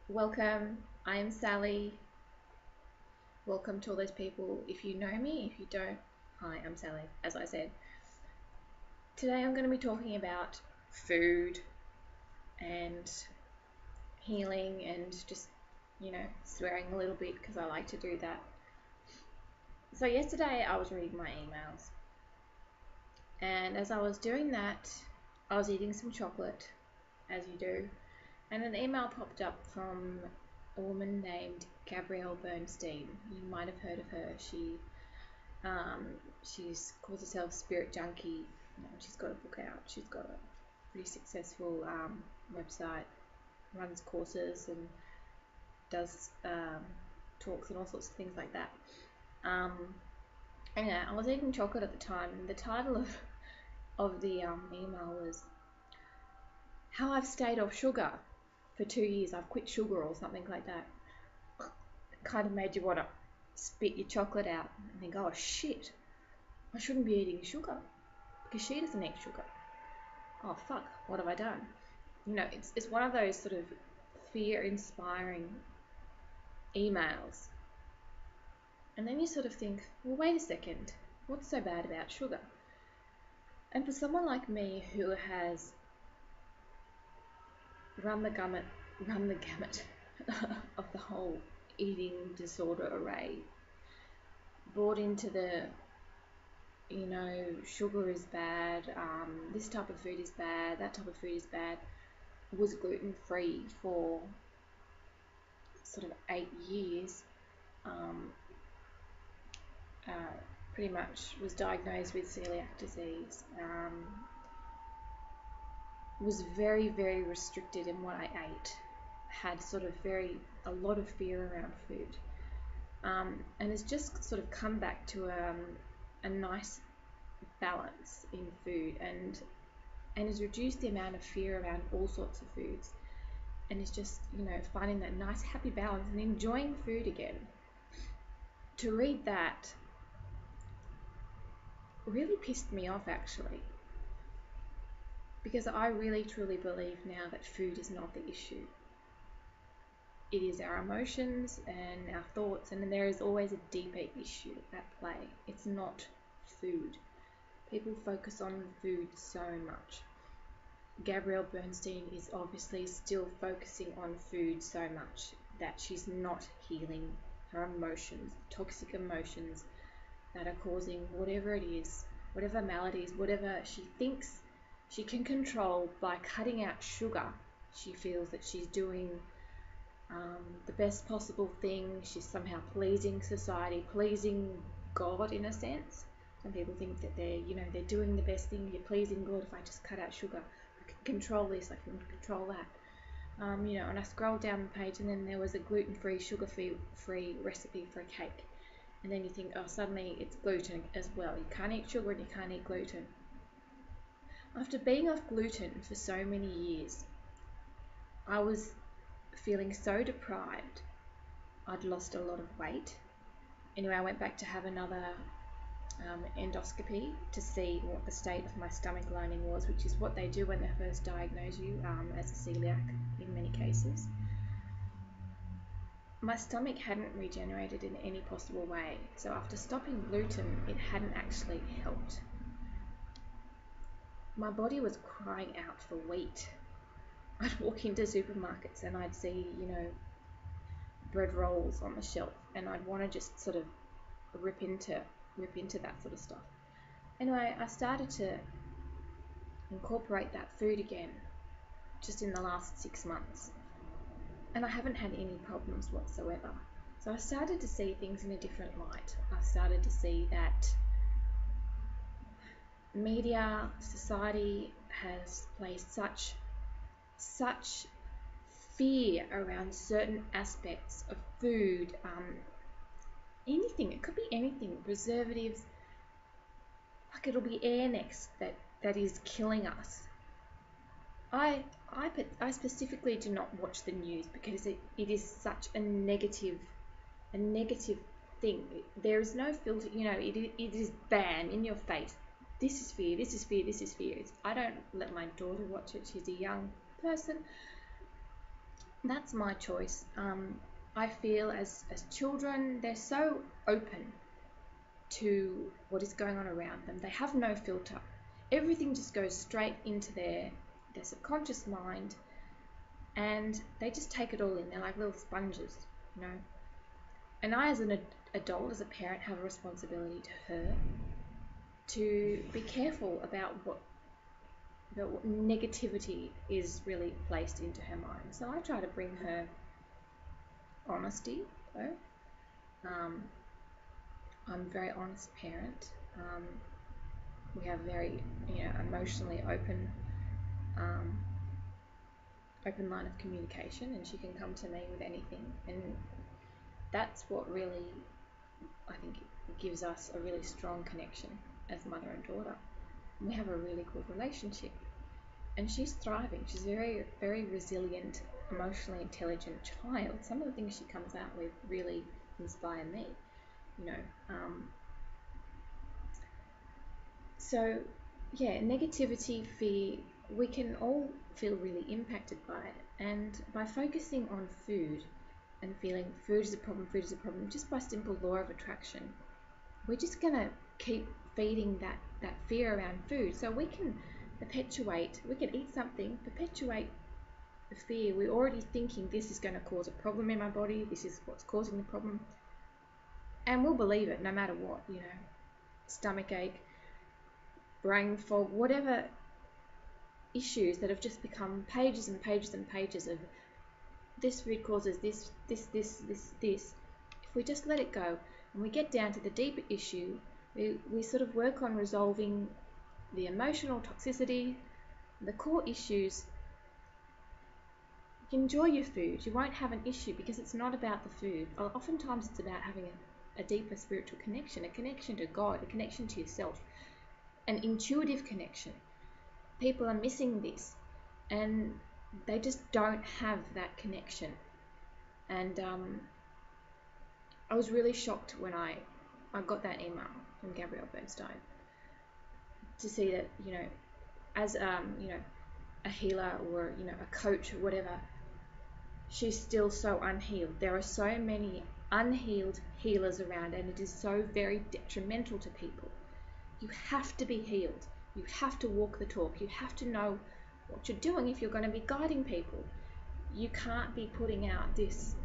Welcome, I am Sally. Welcome to all those people. If you know me, if you don't, hi, I'm Sally, as I said. Today I'm going to be talking about food and healing and just, swearing a little bit because I like to do that. So, yesterday I was reading my emails, and as I was doing that, I was eating some chocolate, as you do, and an email popped up from a woman named Gabrielle Bernstein. You might have heard of her. Um, she's calls herself Spirit Junkie. She's got a book out. She's got a pretty successful website, runs courses and does talks and all sorts of things like that. Um, and yeah, I was eating chocolate at the time, and the title of the email was "How I've Stayed Off Sugar for 2 years. I've quit sugar" or something like that. It kind of made you want to spit your chocolate out and think, "Oh shit, I shouldn't be eating sugar because she doesn't eat sugar. Oh fuck, what have I done?" It's one of those sort of fear-inspiring emails. And then you sort of think, well, wait a second, what's so bad about sugar? And for someone like me who has run the gamut, run the gamut of the whole eating disorder array, bought into the, sugar is bad, this type of food is bad, that type of food is bad, was gluten-free for sort of 8 years, um, uh, pretty much was diagnosed with celiac disease, was very, very restricted in what I ate, had sort of a lot of fear around food, and has just sort of come back to a nice balance in food, and has reduced the amount of fear around all sorts of foods, and is just, finding that nice happy balance and enjoying food again. To read that really pissed me off, actually, because I really truly believe now that food is not the issue. It is our emotions and our thoughts, and there is always a deeper issue at play. It's not food. People focus on food so much. Gabrielle Bernstein is obviously still focusing on food so much that she's not healing her emotions, toxic emotions that are causing whatever it is, whatever maladies, whatever she thinks she can control by cutting out sugar. She feels that she's doing the best possible thing. She's somehow pleasing society, pleasing God in a sense. Some people think that they're doing the best thing. You're pleasing God if I just cut out sugar. I can control this. I can control that. And I scrolled down the page, and then there was a gluten-free, sugar-free recipe for a cake. And then you think, oh, suddenly it's gluten as well. You can't eat sugar and you can't eat gluten. After being off gluten for so many years, I was feeling so deprived. I'd lost a lot of weight. Anyway, I went back to have another endoscopy to see what the state of my stomach lining was, which is what they do when they first diagnose you as a celiac in many cases. My stomach hadn't regenerated in any possible way, so after stopping gluten, it hadn't actually helped. My body was crying out for wheat. I'd walk into supermarkets and I'd see, bread rolls on the shelf, and I'd want to just sort of rip into that sort of stuff. Anyway, I started to incorporate that food again just in the last 6 months, and I haven't had any problems whatsoever. So I started to see things in a different light. I started to see that media, society has placed such fear around certain aspects of food, anything. It could be anything. Preservatives, like it'll be air next that is killing us. I specifically do not watch the news because it is such a negative thing. There is no filter. It is bam in your face. This is fear. This is fear. This is fear. I don't let my daughter watch it. She's a young person. that's my choice. I feel as children, they're so open to what is going on around them. They have no filter. Everything just goes straight into their subconscious mind, and they just take it all in. They're like little sponges, you know. And I, as an adult, as a parent, have a responsibility to her to be careful about what negativity is really placed into her mind. So I try to bring her honesty, though. Um, I'm a very honest parent. We have very, emotionally um, open line of communication, and she can come to me with anything. And that's what really, I think, gives us a really strong connection as mother and daughter. And we have a really good relationship. And she's thriving. She's a very, very resilient, emotionally intelligent child. Some of the things she comes out with really inspire me, you know. So, yeah, negativity, fear, we can all feel really impacted by it. And by focusing on food and feeling food is a problem, just by simple law of attraction, we're just going to keep feeding that fear around food. So we can eat something, perpetuate the fear. We're already thinking this is going to cause a problem in my body, this is what's causing the problem. And we'll believe it no matter what, stomach ache, brain fog, whatever issues that have just become pages and pages and pages of this food causes this. If we just let it go and we get down to the deeper issue, we sort of work on resolving the emotional toxicity, the core issues. You enjoy your food. You won't have an issue because it's not about the food. Oftentimes it's about having a deeper spiritual connection, a connection to God, a connection to yourself, an intuitive connection. People are missing this, and they just don't have that connection. And I was really shocked when I got that email from Gabrielle Bernstein to see that, as a healer or a coach or whatever, she's still so unhealed. There are so many unhealed healers around, and it is so very detrimental to people. You have to be healed. You have to walk the talk. You have to know what you're doing if you're going to be guiding people. You can't be putting out this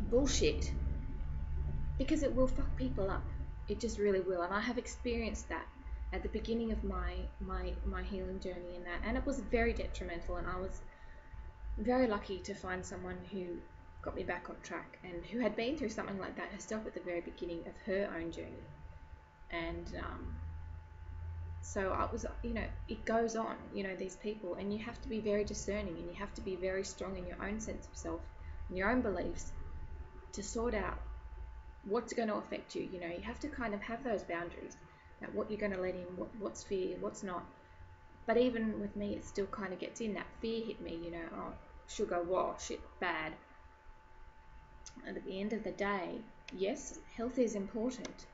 bullshit, because it will fuck people up. It just really will. And I have experienced that at the beginning of my healing journey in that, and it was very detrimental, and I was very lucky to find someone who got me back on track and who had been through something like that herself at the very beginning of her own journey. And so I was, it goes on, these people, and you have to be very discerning, and you have to be very strong in your own sense of self and your own beliefs to sort out what's going to affect you. You have to kind of have those boundaries about what you're going to let in, what's fear, what's not. But even with me, it still kind of gets in. That fear hit me, oh, sugar, whoa, shit, bad. And at the end of the day, yes, health is important.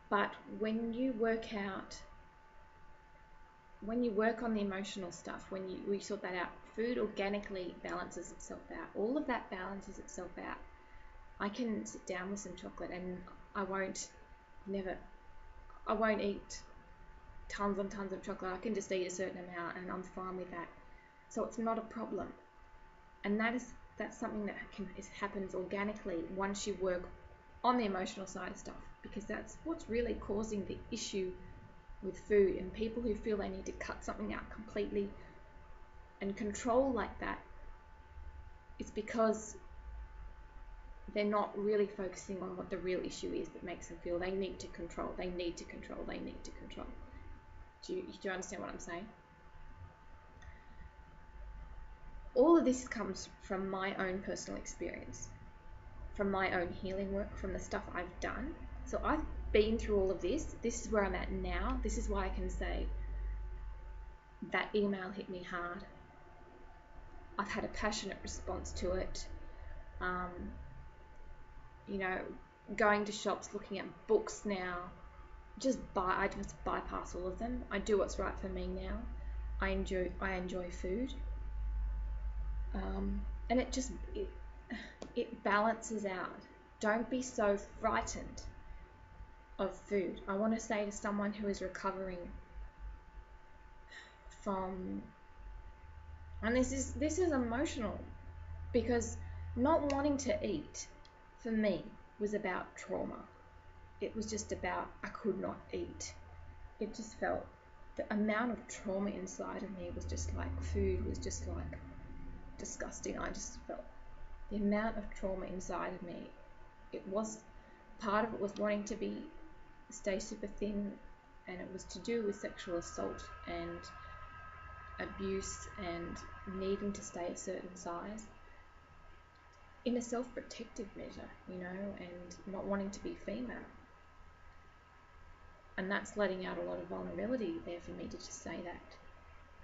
But when you work on the emotional stuff, when we sort that out, food organically balances itself out. All of that balances itself out. I can sit down with some chocolate and I won't eat tons and tons of chocolate. I can just eat a certain amount and I'm fine with that. So it's not a problem. And that's something that happens organically once you work on the emotional side of stuff, because that's what's really causing the issue with food. And people who feel they need to cut something out completely and control like that, it's because they're not really focusing on what the real issue is that makes them feel they need to control. Do you understand what I'm saying? All of this comes from my own personal experience, from my own healing work, from the stuff I've done. So I've been through all of this. This is where I'm at now. This is why I can say that email hit me hard. I've had a passionate response to it. Going to shops, looking at books now. I just bypass all of them. I do what's right for me now. I enjoy food. And it balances out. Don't be so frightened of food. I want to say to someone who is recovering from, and this is emotional, because not wanting to eat for me was about trauma. It was just about I could not eat. It just felt the amount of trauma inside of me was just like food was just like disgusting. I just felt the amount of trauma inside of me. It was part of it was wanting to stay super thin, and it was to do with sexual assault and abuse and needing to stay a certain size in a self-protective measure, and not wanting to be female. And that's letting out a lot of vulnerability there for me to just say that.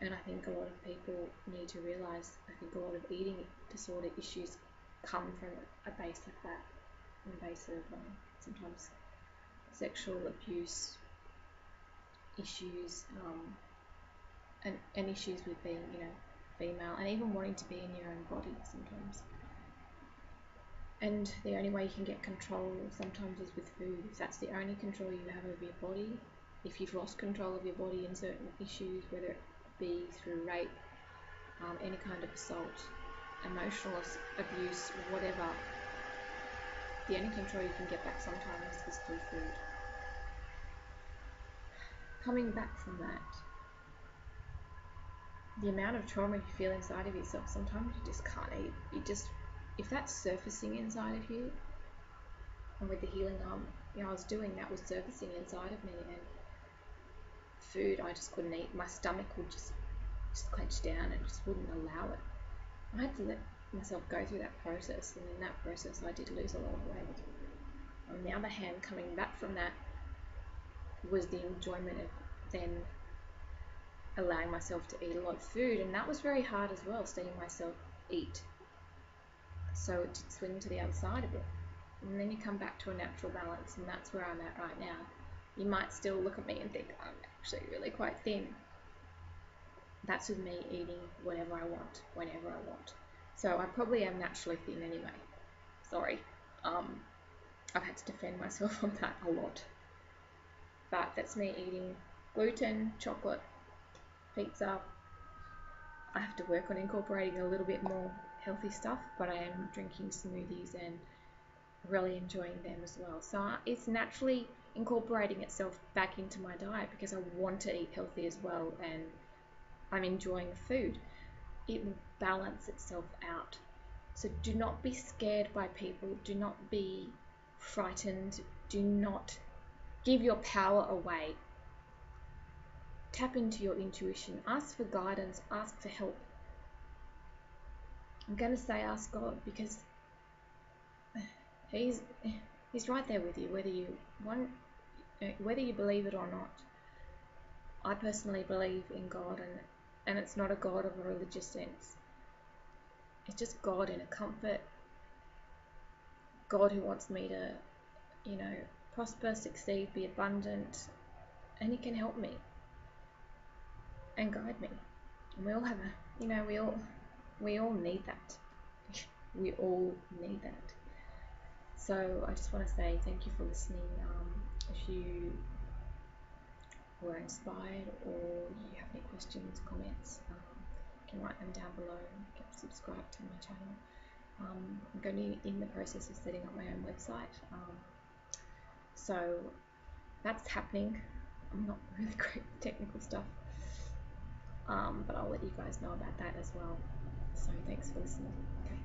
And I think a lot of people need to realise, I think a lot of eating disorder issues come from a base of that, a base of sometimes sexual abuse issues, and issues with being, female, and even wanting to be in your own body sometimes. And the only way you can get control sometimes is with food. If that's the only control you have over your body, if you've lost control of your body in certain issues, whether it be through rape, any kind of assault, emotional abuse, whatever, the only control you can get back sometimes is through food. Coming back from that, the amount of trauma you feel inside of yourself, sometimes you just can't eat. If that's surfacing inside of you, and with the healing I was doing, that was surfacing inside of me, and food I just couldn't eat. My stomach would just clench down and just wouldn't allow it. I had to let myself go through that process, and in that process I did lose a lot of weight. On the other hand, coming back from that was the enjoyment of then allowing myself to eat a lot of food, and that was very hard as well, seeing myself eat. So it did swing to the other side of it. And then you come back to a natural balance, and that's where I'm at right now. You might still look at me and think I'm actually really quite thin. That's with me eating whatever I want, whenever I want. So I probably am naturally thin anyway. Sorry. I've had to defend myself on that a lot. But that's me eating gluten, chocolate, pizza. I have to work on incorporating a little bit more healthy stuff, but I am drinking smoothies and really enjoying them as well. So it's naturally incorporating itself back into my diet because I want to eat healthy as well, and I'm enjoying the food. It will balance itself out. So do not be scared by people. Do not be frightened. Do not give your power away. Tap into your intuition. Ask for guidance. Ask for help. I'm going to say ask God, because He's right there with you, whether you believe it or not. I personally believe in God, and it's not a God of a religious sense. It's just God in a comfort. God who wants me to, prosper, succeed, be abundant, and He can help me and guide me. And we all have we all need that. We all need that. So I just want to say thank you for listening. If you were inspired or you have any questions, comments, you can write them down below. You can subscribe to my channel. I'm going to be in the process of setting up my own website. So that's happening. I'm not really great with technical stuff, but I'll let you guys know about that as well. So thanks for listening. Okay.